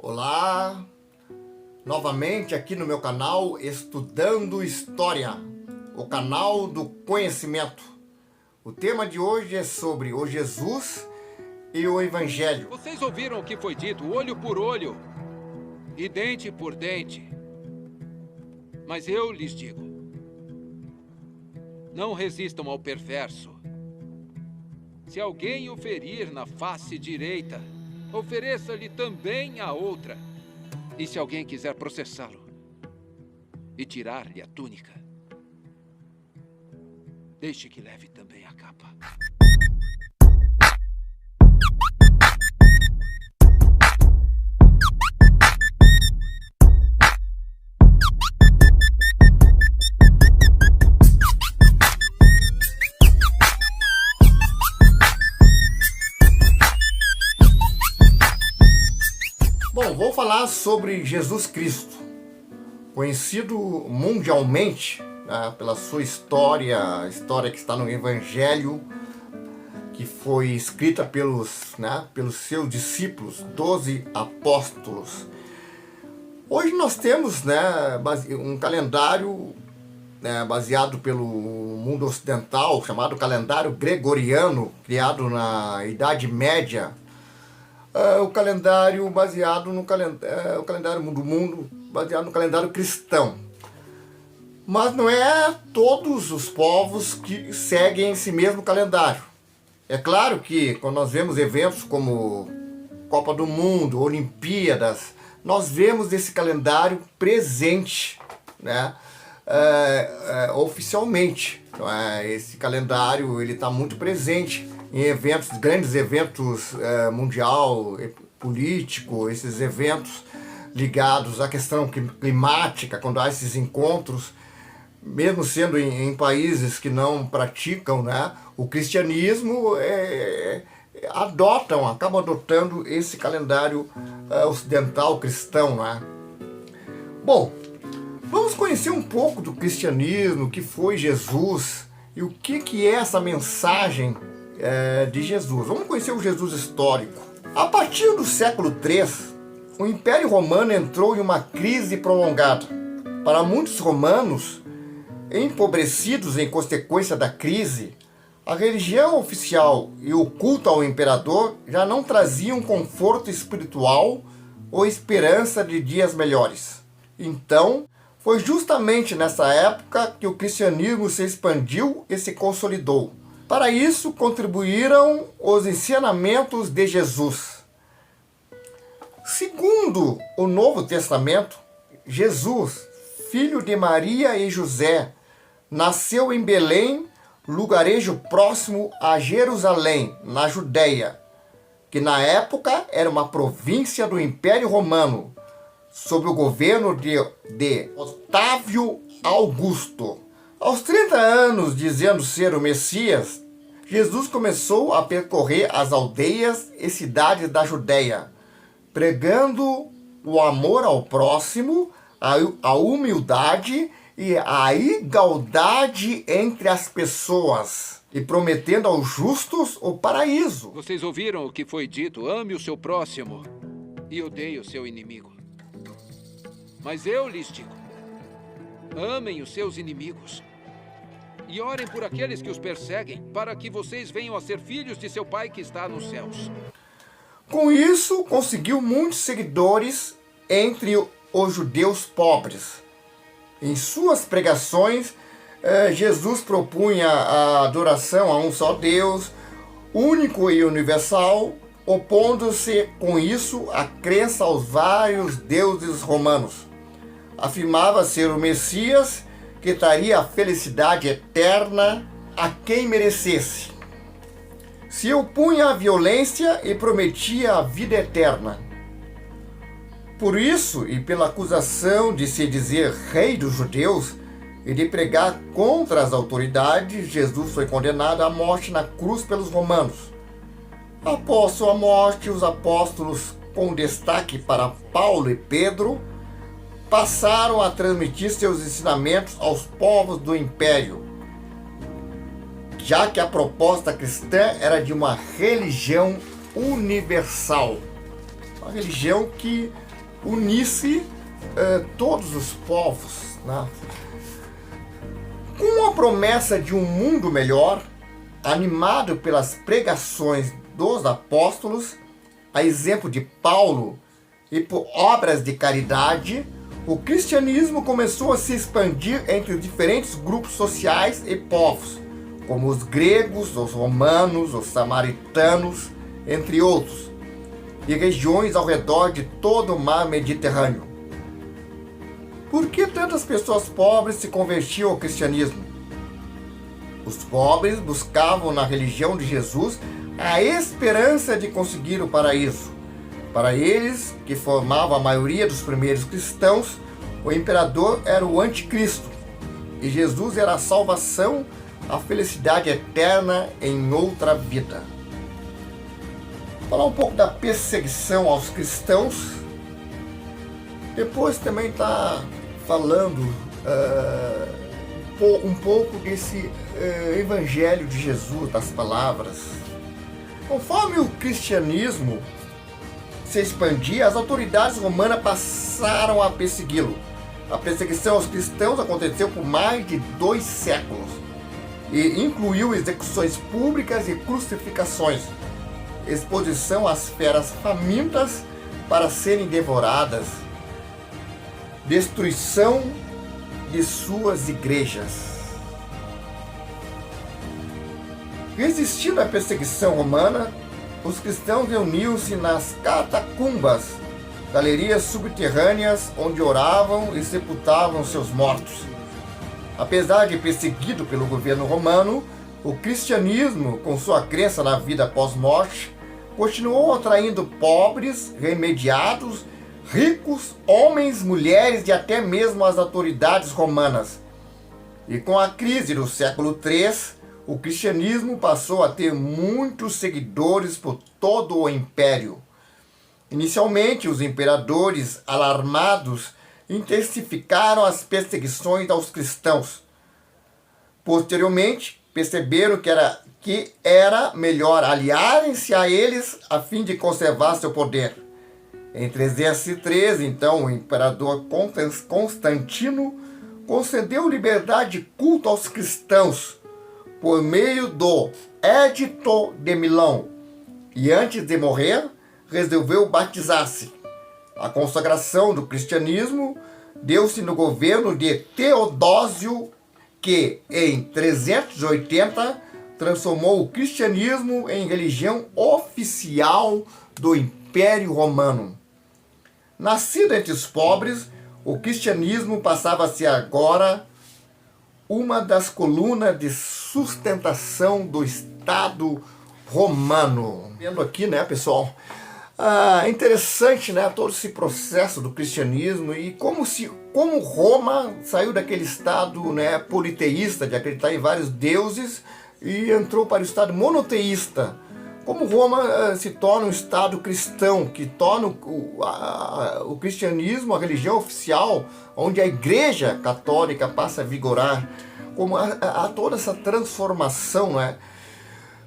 Olá, novamente aqui no meu canal Estudando História, o canal do conhecimento. O tema de hoje é sobre o Jesus e o Evangelho. Vocês ouviram o que foi dito, olho por olho e dente por dente. Mas eu lhes digo, não resistam ao perverso. Se alguém o ferir na face direita, ofereça-lhe também a outra. E se alguém quiser processá-lo e tirar-lhe a túnica, deixe que leve também a capa. Bom, vou falar sobre Jesus Cristo, conhecido mundialmente, né, pela sua história, a história que está no Evangelho, que foi escrita pelos seus discípulos, 12 apóstolos. Hoje nós temos um calendário baseado pelo mundo ocidental, chamado calendário gregoriano, criado na Idade Média. O calendário baseado no o calendário do mundo baseado no calendário cristão. Mas não é todos os povos que seguem esse mesmo calendário. É claro que quando nós vemos eventos como Copa do Mundo, Olimpíadas, nós vemos esse calendário presente, né? Oficialmente. Esse calendário ele está muito presente em eventos, grandes eventos mundial, político, esses eventos ligados à questão climática, quando há esses encontros, mesmo sendo em países que não praticam, né, o cristianismo, acabam adotando esse calendário ocidental cristão, né? Bom, vamos conhecer um pouco do cristianismo, o que foi Jesus e o que é essa mensagem de Jesus. Vamos conhecer o Jesus histórico. A partir do século III, o Império Romano entrou em uma crise prolongada. Para muitos romanos, empobrecidos em consequência da crise, a religião oficial e o culto ao imperador já não traziam conforto espiritual ou esperança de dias melhores. Então, foi justamente nessa época que o cristianismo se expandiu e se consolidou. Para isso, contribuíram os ensinamentos de Jesus. Segundo o Novo Testamento, Jesus, filho de Maria e José, nasceu em Belém, lugarejo próximo a Jerusalém, na Judéia, que na época era uma província do Império Romano, sob o governo de Otávio Augusto. Aos 30 anos, dizendo ser o Messias, Jesus começou a percorrer as aldeias e cidades da Judéia, pregando o amor ao próximo, a humildade e a igualdade entre as pessoas, e prometendo aos justos o paraíso. Vocês ouviram o que foi dito, ame o seu próximo e odeie o seu inimigo. Mas eu lhes digo, amem os seus inimigos e orem por aqueles que os perseguem, para que vocês venham a ser filhos de seu Pai que está nos céus. Com isso, conseguiu muitos seguidores entre os judeus pobres. Em suas pregações, Jesus propunha a adoração a um só Deus, único e universal, opondo-se com isso à crença aos vários deuses romanos. Afirmava ser o Messias que traria a felicidade eterna a quem merecesse. Se opunha à violência e prometia a vida eterna. Por isso, e pela acusação de se dizer rei dos judeus e de pregar contra as autoridades, Jesus foi condenado à morte na cruz pelos romanos. Após sua morte, os apóstolos, com destaque para Paulo e Pedro, passaram a transmitir seus ensinamentos aos povos do Império, já que a proposta cristã era de uma religião universal. Uma religião que unisse todos os povos, né? Com a promessa de um mundo melhor, animado pelas pregações dos apóstolos, a exemplo de Paulo, e por obras de caridade, o cristianismo começou a se expandir entre diferentes grupos sociais e povos, como os gregos, os romanos, os samaritanos, entre outros, e regiões ao redor de todo o mar Mediterrâneo. Por que tantas pessoas pobres se convertiam ao cristianismo? Os pobres buscavam na religião de Jesus a esperança de conseguir o paraíso. Para eles, que formavam a maioria dos primeiros cristãos, o imperador era o anticristo e Jesus era a salvação, a felicidade eterna em outra vida. Vou falar um pouco da perseguição aos cristãos. Depois também está falando um pouco desse evangelho de Jesus, das palavras. Conforme o cristianismo se expandia, as autoridades romanas passaram a persegui-lo. A perseguição aos cristãos aconteceu por mais de 2 séculos e incluiu execuções públicas e crucificações, exposição às feras famintas para serem devoradas, destruição de suas igrejas. Resistindo à perseguição romana, os cristãos reuniam-se nas catacumbas, galerias subterrâneas onde oravam e sepultavam seus mortos. Apesar de perseguido pelo governo romano, o cristianismo, com sua crença na vida pós-morte, continuou atraindo pobres, remediados, ricos, homens, mulheres e até mesmo as autoridades romanas. E com a crise do século III, o cristianismo passou a ter muitos seguidores por todo o império. Inicialmente, os imperadores, alarmados, intensificaram as perseguições aos cristãos. Posteriormente, perceberam que era melhor aliarem-se a eles a fim de conservar seu poder. Em 313, então, o imperador Constantino concedeu liberdade de culto aos cristãos por meio do Edito de Milão e, antes de morrer, resolveu batizar-se. A consagração do cristianismo deu-se no governo de Teodósio, que, em 380, transformou o cristianismo em religião oficial do Império Romano. Nascido entre os pobres, o cristianismo passava a ser agora uma das colunas de sustentação do Estado romano. Vendo aqui, né, pessoal? É interessante, né, todo esse processo do cristianismo e como Roma saiu daquele estado, né, politeísta, de acreditar em vários deuses, e entrou para o estado monoteísta. Como Roma se torna um estado cristão, que torna o cristianismo a religião oficial, onde a igreja católica passa a vigorar. Como há toda essa transformação, né?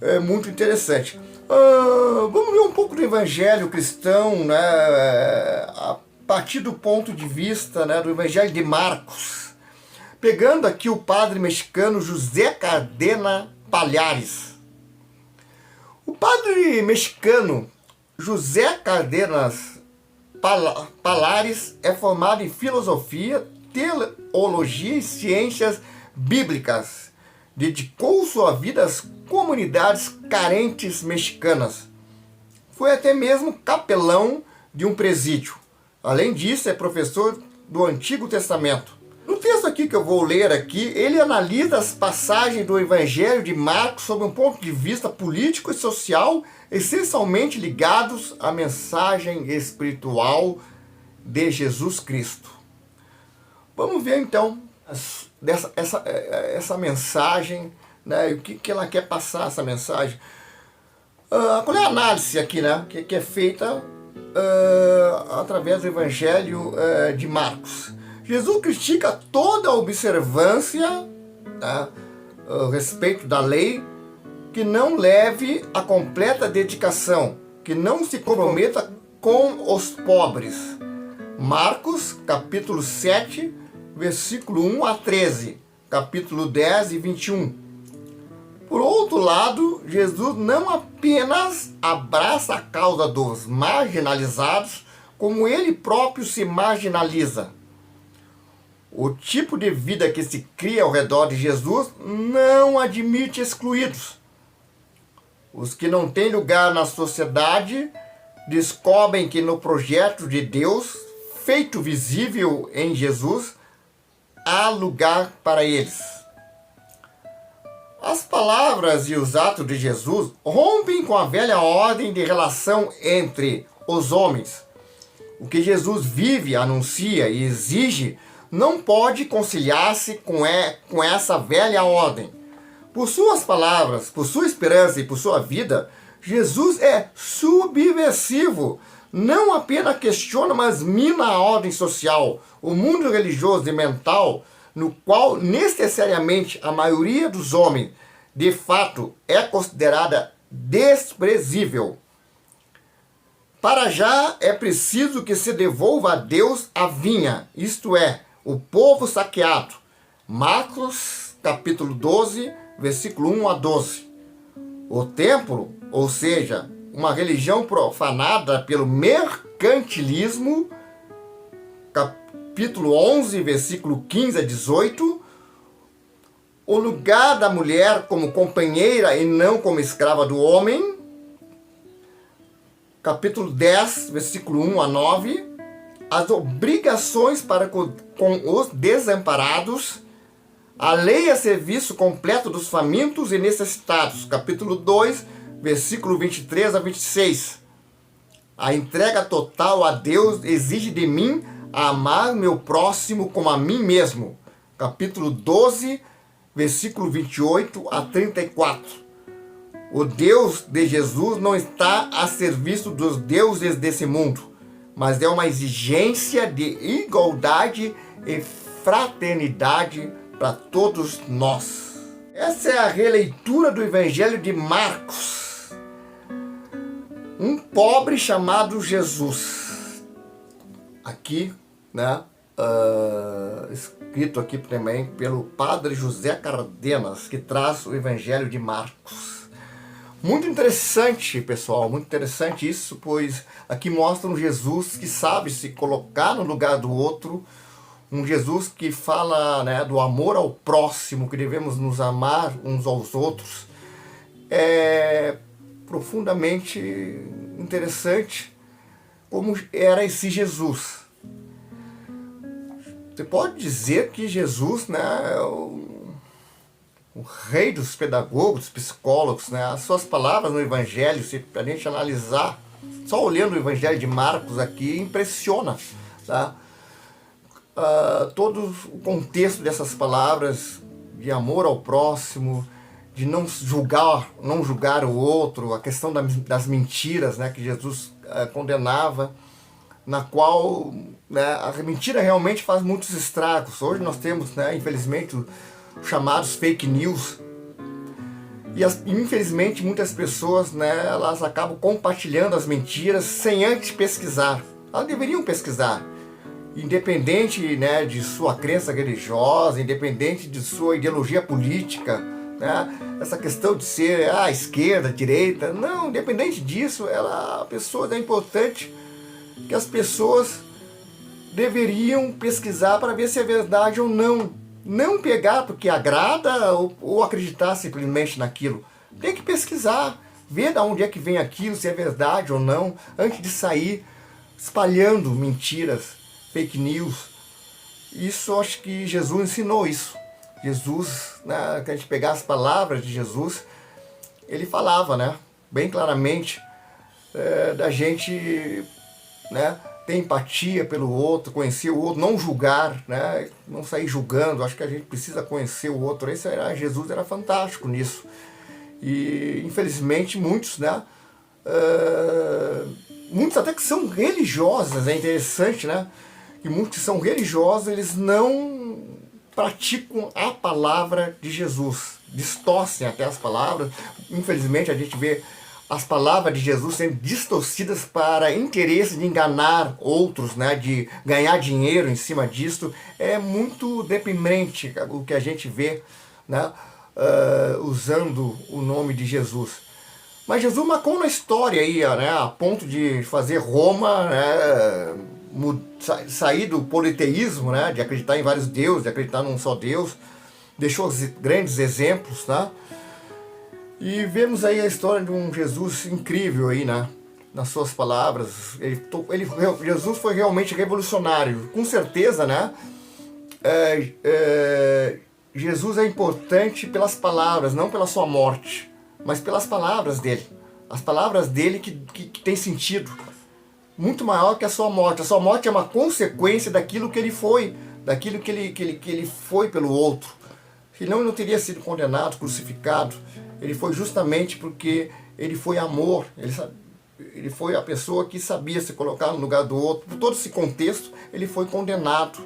É muito interessante. Vamos ver um pouco do evangelho cristão, né? A partir do ponto de vista, né, do evangelho de Marcos. Pegando aqui o padre mexicano José Cardena Palhares. O padre mexicano José Cárdenas Palhares é formado em filosofia, teologia e ciências bíblicas. Dedicou sua vida às comunidades carentes mexicanas. Foi até mesmo capelão de um presídio. Além disso, é professor do Antigo Testamento. No texto aqui que eu vou ler aqui, ele analisa as passagens do Evangelho de Marcos sob um ponto de vista político e social, essencialmente ligados à mensagem espiritual de Jesus Cristo. Vamos ver então essa mensagem, né, o que ela quer passar, essa mensagem. Qual é a análise aqui, né, que é feita através do Evangelho de Marcos? Jesus critica toda a observância, tá, a respeito da lei, que não leve a completa dedicação, que não se comprometa com os pobres. Marcos, capítulo 7, versículo 1 a 13, capítulo 10 e 21. Por outro lado, Jesus não apenas abraça a causa dos marginalizados, como ele próprio se marginaliza. O tipo de vida que se cria ao redor de Jesus não admite excluídos. Os que não têm lugar na sociedade descobrem que no projeto de Deus, feito visível em Jesus, há lugar para eles. As palavras e os atos de Jesus rompem com a velha ordem de relação entre os homens. O que Jesus vive, anuncia e exige não pode conciliar-se com essa velha ordem. Por suas palavras, por sua esperança e por sua vida, Jesus é subversivo. Não apenas questiona, mas mina a ordem social, o mundo religioso e mental, no qual necessariamente a maioria dos homens, de fato, é considerada desprezível. Para já é preciso que se devolva a Deus a vinha, isto é, o povo saqueado. Marcos, capítulo 12, versículo 1 a 12. O templo, ou seja, uma religião profanada pelo mercantilismo, capítulo 11, versículo 15 a 18. O lugar da mulher como companheira e não como escrava do homem, capítulo 10, versículo 1 a 9. As obrigações para com os desamparados, a lei a serviço completo dos famintos e necessitados, capítulo 2, versículo 23 a 26. A entrega total a Deus exige de mim amar meu próximo como a mim mesmo, capítulo 12, versículo 28 a 34. O Deus de Jesus não está a serviço dos deuses desse mundo, mas é uma exigência de igualdade e fraternidade para todos nós. Essa é a releitura do Evangelho de Marcos. Um pobre chamado Jesus. Aqui, né? Escrito aqui também pelo padre José Cardenas, que traz o Evangelho de Marcos. Muito interessante, pessoal, muito interessante isso, pois aqui mostra um Jesus que sabe se colocar no lugar do outro, um Jesus que fala, né, do amor ao próximo, que devemos nos amar uns aos outros. É profundamente interessante como era esse Jesus. Você pode dizer que Jesus, né, é o rei dos pedagogos, dos psicólogos, né? As suas palavras no Evangelho, se a gente analisar, só olhando o Evangelho de Marcos aqui, impressiona, tá? Todo o contexto dessas palavras de amor ao próximo, de não julgar o outro, a questão das mentiras, né, que Jesus condenava, na qual, né, a mentira realmente faz muitos estragos. Hoje nós temos, né, infelizmente, chamados fake news, e infelizmente muitas pessoas, né, elas acabam compartilhando as mentiras sem antes pesquisar. Elas deveriam pesquisar, independente, né, de sua crença religiosa, independente de sua ideologia política, né, essa questão de ser esquerda, direita, não, independente disso, a pessoa é importante que as pessoas deveriam pesquisar para ver se é verdade ou não. Não pegar porque agrada ou acreditar simplesmente naquilo. Tem que pesquisar, ver de onde é que vem aquilo, se é verdade ou não, antes de sair espalhando mentiras, fake news. Isso, acho que Jesus ensinou isso. Jesus, né, que a gente pegar as palavras de Jesus, ele falava, né, bem claramente, da gente, né, ter empatia pelo outro, conhecer o outro, não julgar, né? Não sair julgando. Acho que a gente precisa conhecer o outro. Jesus era fantástico nisso. E infelizmente muitos, né? Muitos até que são religiosos, é interessante, né? Que muitos que são religiosos, eles não praticam a palavra de Jesus, distorcem até as palavras. Infelizmente a gente vê as palavras de Jesus sendo distorcidas para interesse de enganar outros, né, de ganhar dinheiro em cima disso, é muito deprimente o que a gente vê, né, usando o nome de Jesus. Mas Jesus marcou na história aí, né, a ponto de fazer Roma, né, sair do politeísmo, né, de acreditar em vários deuses, de acreditar num só Deus. Deixou grandes exemplos, né? E vemos aí a história de um Jesus incrível aí, né? Nas suas palavras. Jesus foi realmente revolucionário. Com certeza, né? Jesus é importante pelas palavras, não pela sua morte, mas pelas palavras dele. As palavras dele que tem sentido. Muito maior que a sua morte. A sua morte é uma consequência daquilo que ele foi, daquilo que ele foi pelo outro. Senão ele não teria sido condenado, crucificado. Ele foi justamente porque ele foi amor. Ele foi a pessoa que sabia se colocar no lugar do outro. Por todo esse contexto, ele foi condenado,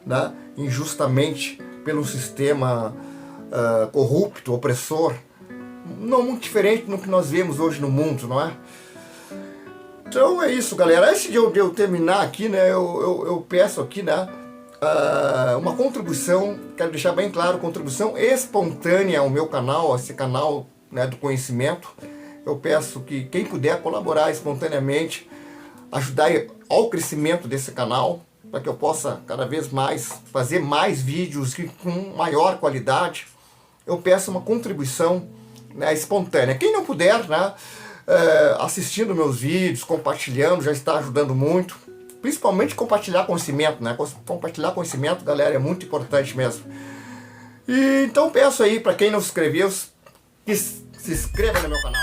né, injustamente pelo sistema corrupto, opressor. Não muito diferente do que nós vemos hoje no mundo, não é? Então é isso, galera. Antes de eu terminar aqui, né, eu peço aqui, né, uma contribuição, quero deixar bem claro, contribuição espontânea ao meu canal, esse canal, né, do conhecimento. Eu peço que quem puder colaborar espontaneamente, ajudar ao crescimento desse canal, para que eu possa cada vez mais fazer mais vídeos com maior qualidade. Eu peço uma contribuição, né, espontânea. Quem não puder, né, assistindo meus vídeos, compartilhando, já está ajudando muito. Principalmente compartilhar conhecimento, né? Compartilhar conhecimento, galera, é muito importante mesmo. E então peço aí para quem não se inscreveu, que se inscreva no meu canal.